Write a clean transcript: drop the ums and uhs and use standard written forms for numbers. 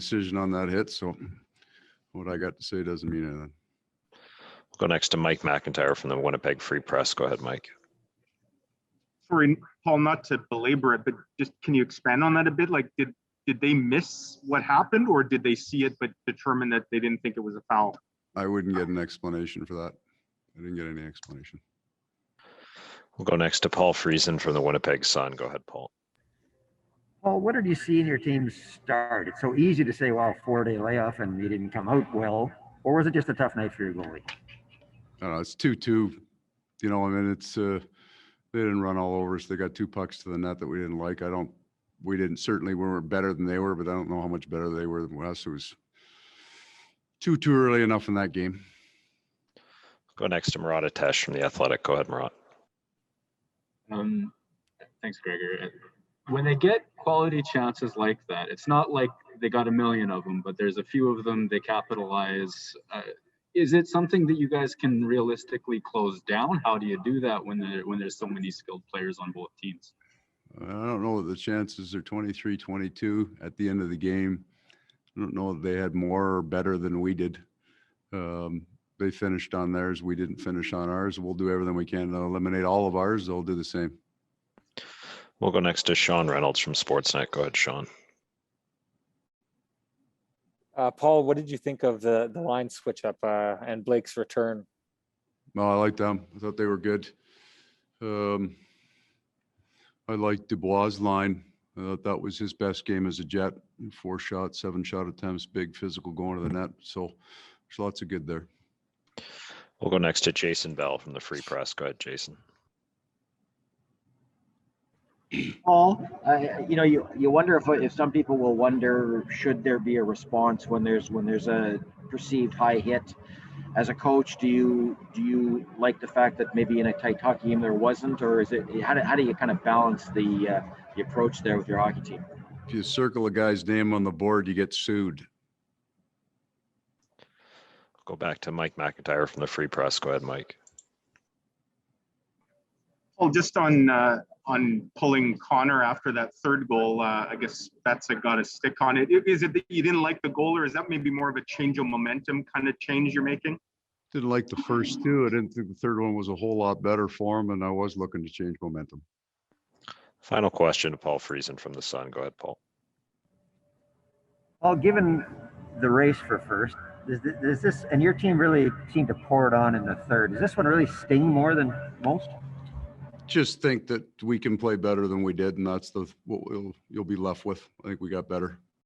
decision on that hit. So what I got to say doesn't mean anything. We'll go next to Mike McIntyre from the Winnipeg Free Press. Go ahead, Mike. Sorry, Paul, not to belabor it, but just can you expand on that a bit? Like, did they miss what happened, or did they see it but determine that they didn't think it was a foul? I wouldn't get an explanation for that. I didn't get any explanation. We'll go next to Paul Friesen from the Winnipeg Sun. Go ahead, Paul. Paul, what did you see in your team's start? It's so easy to say, well, 4-day layoff and you didn't come out well. Or was it just a tough night for your goalie? I don't know. It's 2-2. You know, I mean, it's they didn't run all over us. They got 2 pucks to the net that we didn't like. Certainly we weren't better than they were, but I don't know how much better they were than us. It was too early enough in that game. Go next to Murat Atesh from The Athletic. Go ahead, Murat. Thanks, Gregor. When they get quality chances like that, it's not like they got a million of them, but there's a few of them they capitalize. Is it something that you guys can realistically close down? How do you do that when there's so many skilled players on both teams? I don't know that the chances are 23-22 at the end of the game. I don't know if they had more or better than we did. They finished on theirs. We didn't finish on ours. We'll do everything we can to eliminate all of ours. They'll do the same. We'll go next to Sean Reynolds from Sportsnet. Go ahead, Sean. Paul, what did you think of the line switch up and Blake's return? No, I liked them. I thought they were good. I liked Dubois' line. I thought that was his best game as a Jet. 4 shots, 7 shot attempts, big physical going to the net. So there's lots of good there. We'll go next to Jason Bell from the Free Press. Go ahead, Jason. Paul, you wonder if some people will wonder, should there be a response when there's a perceived high hit? As a coach, do you like the fact that maybe in a tight hockey game there wasn't, or is it how do you kind of balance the approach there with your hockey team? If you circle a guy's name on the board, you get sued. Go back to Mike McIntyre from the Free Press. Go ahead, Mike. Well, just on pulling Connor after that third goal, I guess Betsa got a stick on it. Is it that you didn't like the goal, or is that maybe more of a change of momentum kind of change you're making? Didn't like the first 2. I didn't think the third one was a whole lot better for him, and I was looking to change momentum. Final question to Paul Friesen from the Sun. Go ahead, Paul. Paul, given the race for first, does this and your team really seem to pour it on in the third? Does this one really sting more than most? Just think that we can play better than we did, and that's what you'll be left with. I think we got better.